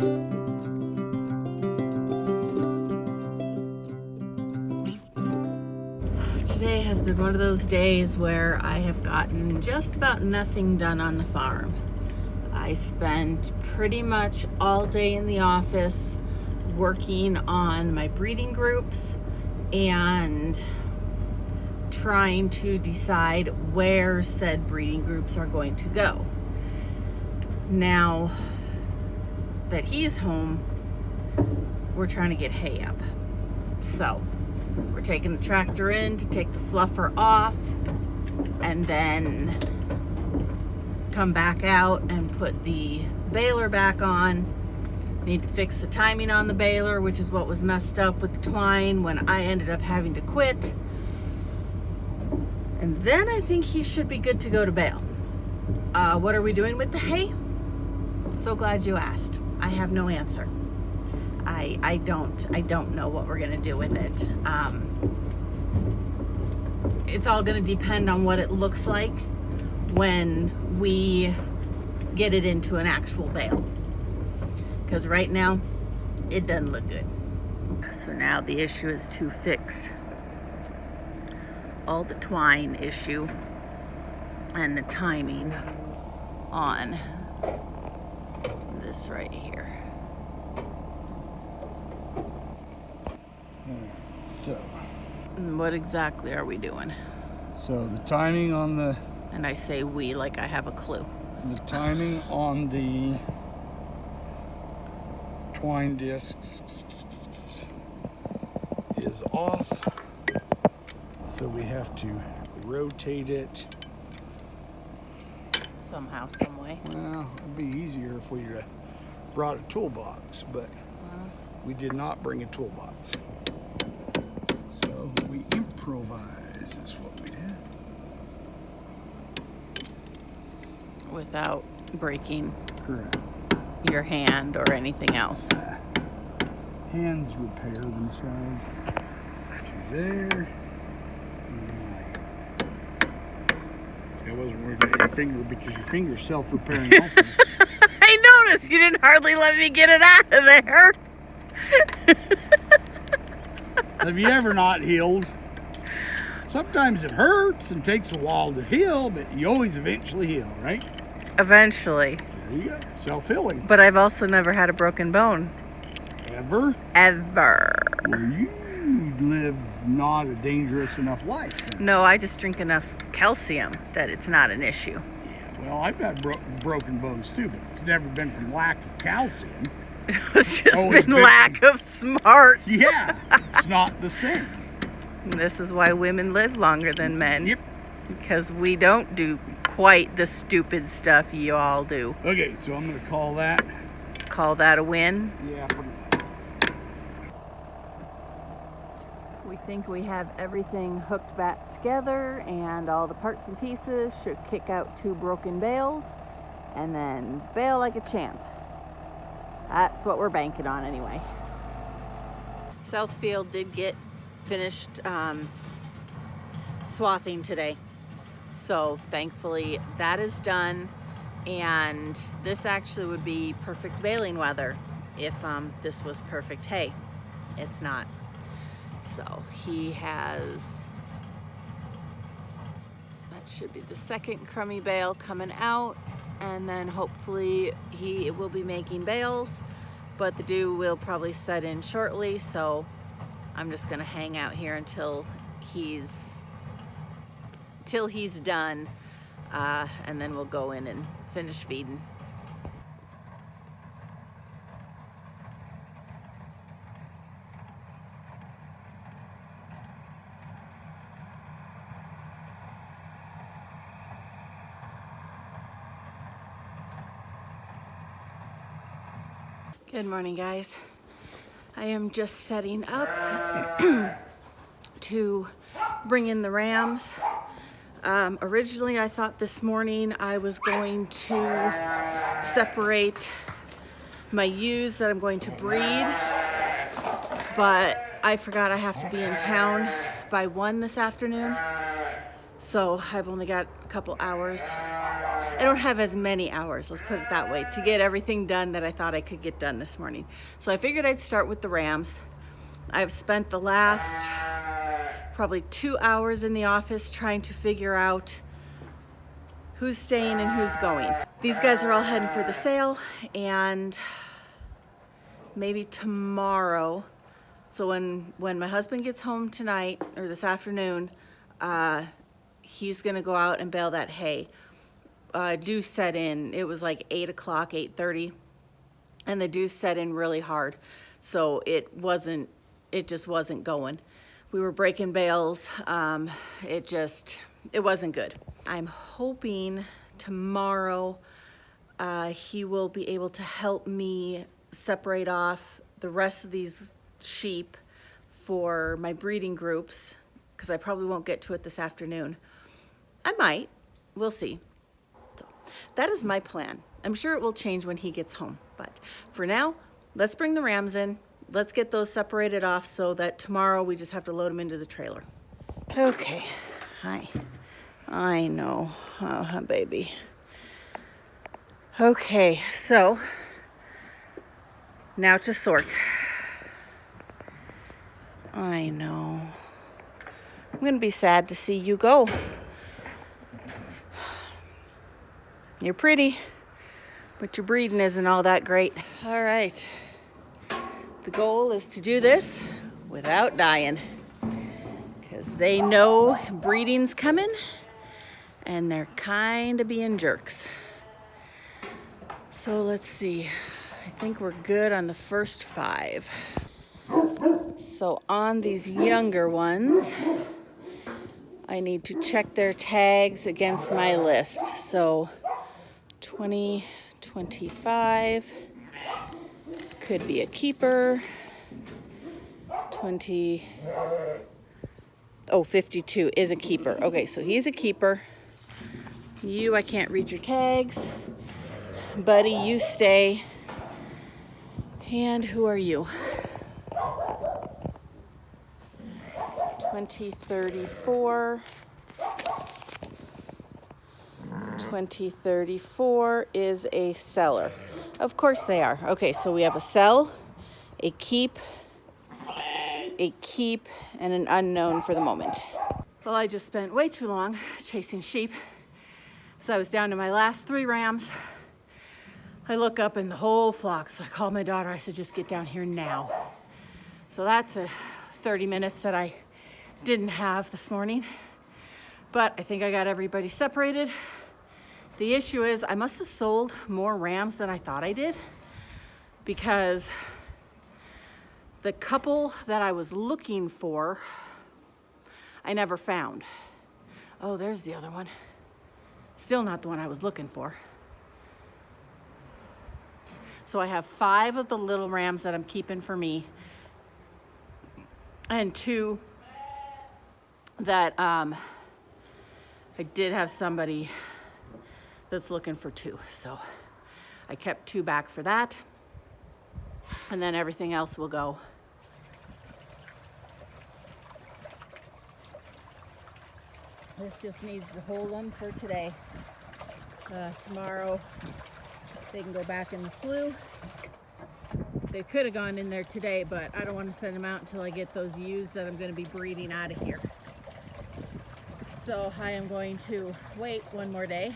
Today has been one of those days where I have gotten just about nothing done on the farm. I spent pretty much all day in the office working on my breeding groups and trying to decide where said breeding groups are going to go. Now that he's home, we're trying to get hay up. So we're taking the tractor in to take the fluffer off and then come back out and put the baler back on. Need to fix the timing on the baler, which is what was messed up with the twine when I ended up having to quit. And then I think he should be good to go to bale. What are we doing with the hay? So glad you asked. I have no answer. I don't know what we're gonna do with it. It's all gonna depend on what it looks like when we get it into an actual bale. Because right now, it doesn't look good. So now the issue is to fix all the twine issue and the timing on this right here. So, What exactly are we doing? so the timing on the And I say we like I have a clue. timing on the twine discs is off, so we have to rotate it. Somehow, some way. Well, it'd be easier if we brought a toolbox, but we did not bring a toolbox. So we improvise is what we did. Without breaking Correct. your hand or anything else. Hands repair themselves to there. And then I wasn't worried about your finger because your finger's self-repairing also. I noticed you didn't hardly let me get it out of there. Have you ever not healed? Sometimes it hurts and takes a while to heal, but you always eventually heal, right? Eventually. There you go. Self-healing. But I've also never had a broken bone. Ever? Ever. Well, you live not a dangerous enough life. Then. No, I just drink enough calcium that it's not an issue. Yeah, well, I've had broken bones too, but it's never been from lack of calcium. It's just Always been been lack of smarts. Yeah, it's not the same. This is why women live longer than men. Yep. Because we don't do quite the stupid stuff you all do. Okay, so I'm going to call that. Call that a win. Yeah, We think we have everything hooked back together and all the parts and pieces should kick out 2 broken bales and then bale like a champ. That's what we're banking on anyway. Southfield did get finished swathing today. So thankfully that is done, and this actually would be perfect baling weather if this was perfect hay. It's not. So he has, that should be the second crummy bale coming out, and then hopefully he will be making bales, but the dew will probably set in shortly, so I'm just gonna hang out here until he's done, and then we'll go in and finish feeding. Good morning, guys. I am just setting up to bring in the rams. Originally, I thought this morning I was going to separate my ewes that I'm going to breed, but I forgot I have to be in town by 1 this afternoon, so I've only got a couple hours. I don't have as many hours, let's put it that way, to get everything done that I thought I could get done this morning. So I figured I'd start with the rams. I've spent the last probably 2 hours in the office trying to figure out who's staying and who's going. These guys are all heading for the sale, and maybe tomorrow. So when my husband gets home tonight or this afternoon, he's gonna go out and bale that hay. Dew set in, it was like 8 o'clock, 8:30, and the dew set in really hard. So it just wasn't going. We were breaking bales, it wasn't good. I'm hoping tomorrow he will be able to help me separate off the rest of these sheep for my breeding groups, because I probably won't get to it this afternoon. I might, we'll see. So that is my plan. I'm sure it will change when he gets home, but for now, let's bring the rams in. Let's get those separated off so that tomorrow we just have to load them into the trailer. Okay, hi. I know, oh, baby. Okay, so now to sort. I know. I'm gonna be sad to see you go. You're pretty, but your breeding isn't all that great. All right. The goal is to do this without dying, because they know breeding's coming and they're kind of being jerks. So let's see. I think we're good on the first 5. So on these younger ones, I need to check their tags against my list. So 20, 25 could be a keeper. 52 is a keeper. Okay, so he's a keeper. You, I can't read your tags. Buddy, you stay. And who are you? 2034. 2034 is a seller. Of course they are. Okay, so we have a sell, a keep, and an unknown for the moment. Well, I just spent way too long chasing sheep. So I was down to my last 3 rams. I look up and the whole flock. So I called my daughter. I said, just get down here now. So that's 30 minutes that I didn't have this morning. But I think I got everybody separated. The issue is I must have sold more rams than I thought I did, because the couple that I was looking for, I never found. Oh, there's the other one. Still not the one I was looking for. So I have 5 of the little rams that I'm keeping for me, and 2 that I did have somebody that's looking for 2. So I kept 2 back for that, and then everything else will go. This just needs to hold them for today. Tomorrow they can go back in the flue. They could have gone in there today, but I don't want to send them out until I get those ewes that I'm going to be breeding out of here. So I am going to wait one more day.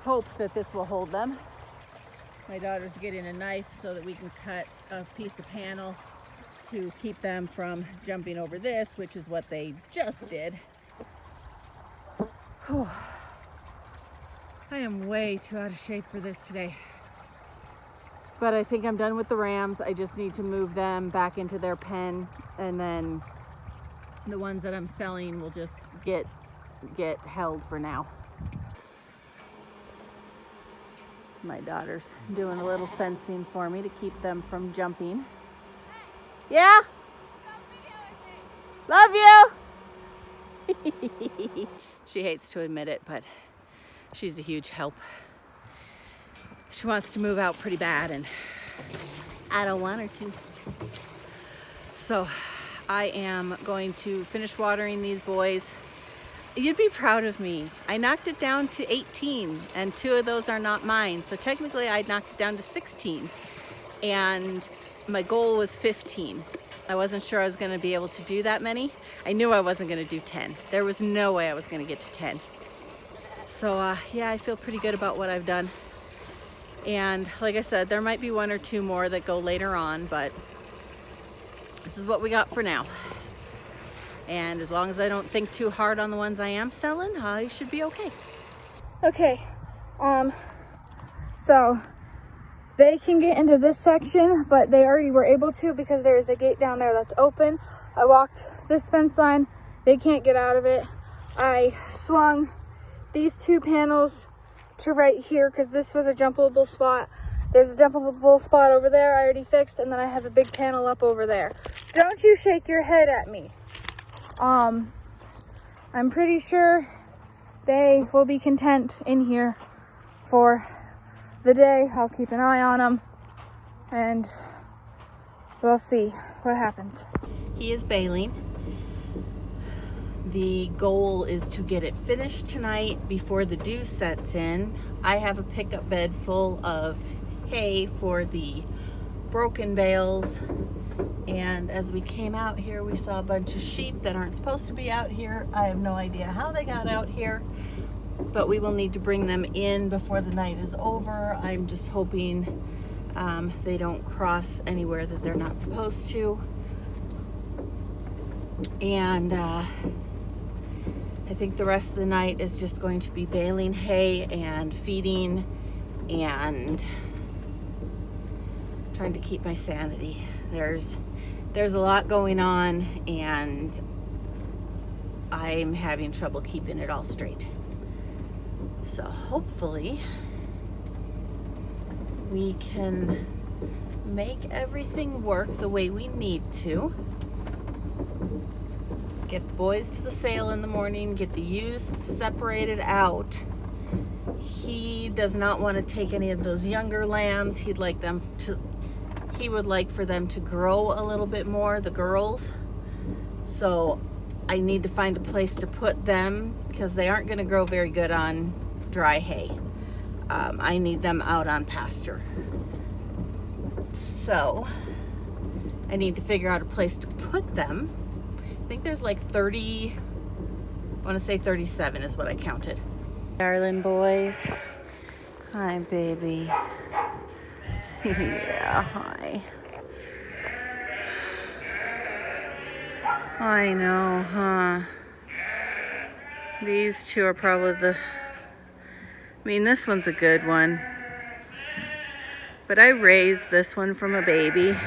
Hope that this will hold them. My daughter's getting a knife so that we can cut a piece of panel to keep them from jumping over this, which is what they just did. Whew. I am way too out of shape for this today. But I think I'm done with the rams. I just need to move them back into their pen, and then the ones that I'm selling will just get held for now. My daughter's doing a little fencing for me to keep them from jumping. Yeah? Love you! She hates to admit it, but she's a huge help. She wants to move out pretty bad, and I don't want her to. So I am going to finish watering these boys, You'd be proud of me. I knocked it down to 18, and 2 of those are not mine. So technically I knocked it down to 16, and my goal was 15. I wasn't sure I was gonna be able to do that many. I knew I wasn't gonna do 10. There was no way I was gonna get to 10. So yeah, I feel pretty good about what I've done. And like I said, there might be 1 or 2 more that go later on, but this is what we got for now. And as long as I don't think too hard on the ones I am selling, I should be okay. Okay, so they can get into this section, but they already were able to because there is a gate down there that's open. I walked this fence line, they can't get out of it. I swung these 2 panels to right here because this was a jumpable spot. There's a jumpable spot over there I already fixed, and then I have a big panel up over there. Don't you shake your head at me. I'm pretty sure they will be content in here for the day. I'll keep an eye on them and we'll see what happens. He is baling. The goal is to get it finished tonight before the dew sets in. I have a pickup bed full of hay for the broken bales. And as we came out here, we saw a bunch of sheep that aren't supposed to be out here. I have no idea how they got out here, but we will need to bring them in before the night is over. I'm just hoping they don't cross anywhere that they're not supposed to. And I think the rest of the night is just going to be baling hay and feeding and trying to keep my sanity. There's a lot going on, and I'm having trouble keeping it all straight. So hopefully we can make everything work the way we need to. Get the boys to the sale in the morning, get the ewes separated out. He does not want to take any of those younger lambs. He would like for them to grow a little bit more, the girls. So I need to find a place to put them because they aren't going to grow very good on dry hay. I need them out on pasture. So I need to figure out a place to put them. I think there's like 30, I want to say 37 is what I counted. Darling boys. Hi, baby. Yeah, hi. I know, huh? These 2 are probably this one's a good one. But I raised this one from a baby.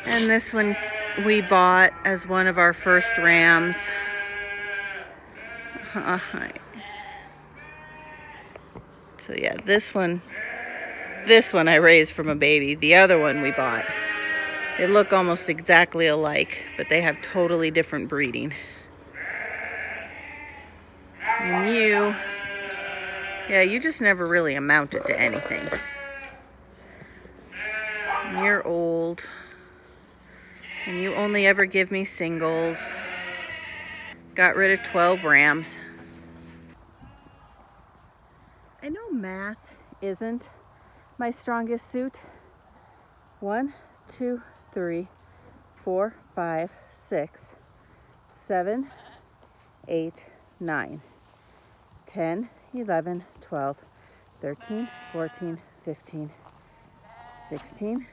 And this one we bought as one of our first rams. So yeah, this one I raised from a baby. The other one we bought. They look almost exactly alike, but they have totally different breeding. And you just never really amounted to anything. And you're old. And you only ever give me singles. Got rid of 12 rams. I know math isn't my strongest suit. 1, 2, 3, 4, 5, 6, 7, 8, 9, 10, 11, 12, 13, 14, 15, 16,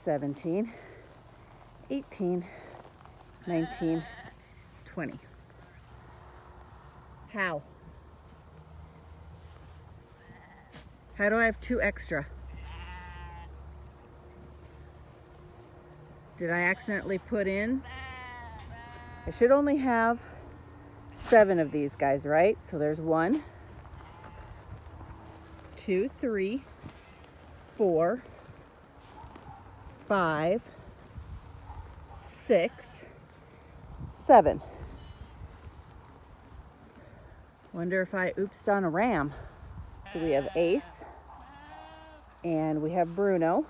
17, 18, 19, 20. How? How do I have 2 extra? Did I accidentally put in? I should only have 7 of these guys, right? So there's 1, 2, 3, 4, 5, 6, 7. Wonder if I oopsed on a ram. So we have Ace, and we have Bruno,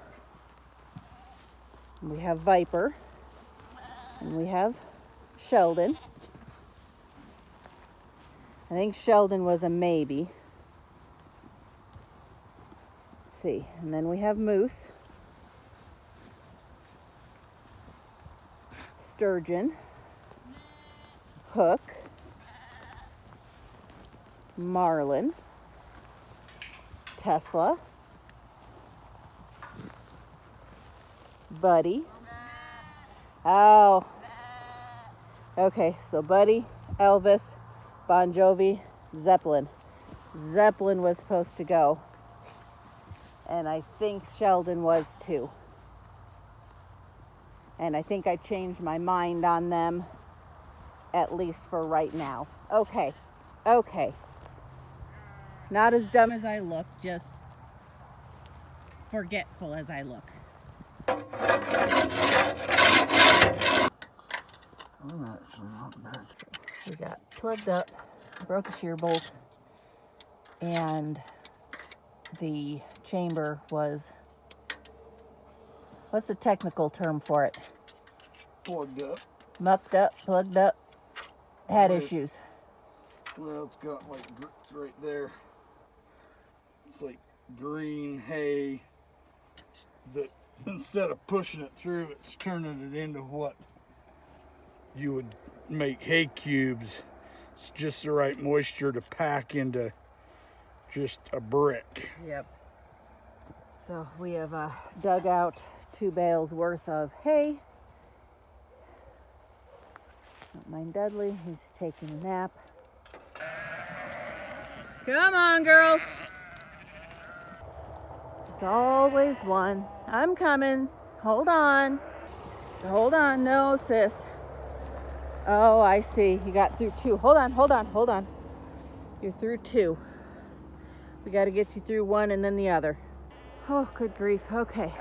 we have Viper, And we have Sheldon. I think Sheldon was a maybe. Let's see. And then we have Moose. Sturgeon. Hook. Marlin. Tesla. Buddy. Oh. Okay, so Buddy, Elvis, Bon Jovi, Zeppelin. Zeppelin was supposed to go. And I think Sheldon was too. And I think I changed my mind on them, at least for right now. Okay, okay. Not as dumb as I look, just forgetful as I look. I'm actually not bad. We got plugged up, broke a shear bolt, and the chamber was, what's the technical term for it? Plugged up. Mucked up, plugged up, had Right. issues. Well, it's got like right there. It's like green hay that instead of pushing it through, it's turning it into what you would make hay cubes. It's just the right moisture to pack into just a brick. Yep. So we have dug out 2 bales worth of hay. Don't mind Dudley, he's taking a nap. Come on, girls. There's always one. I'm coming. Hold on. Hold on. No, sis. Oh, I see. You got through 2. Hold on, hold on, hold on. You're through 2. We got to get you through 1 and then the other. Oh, good grief. Okay.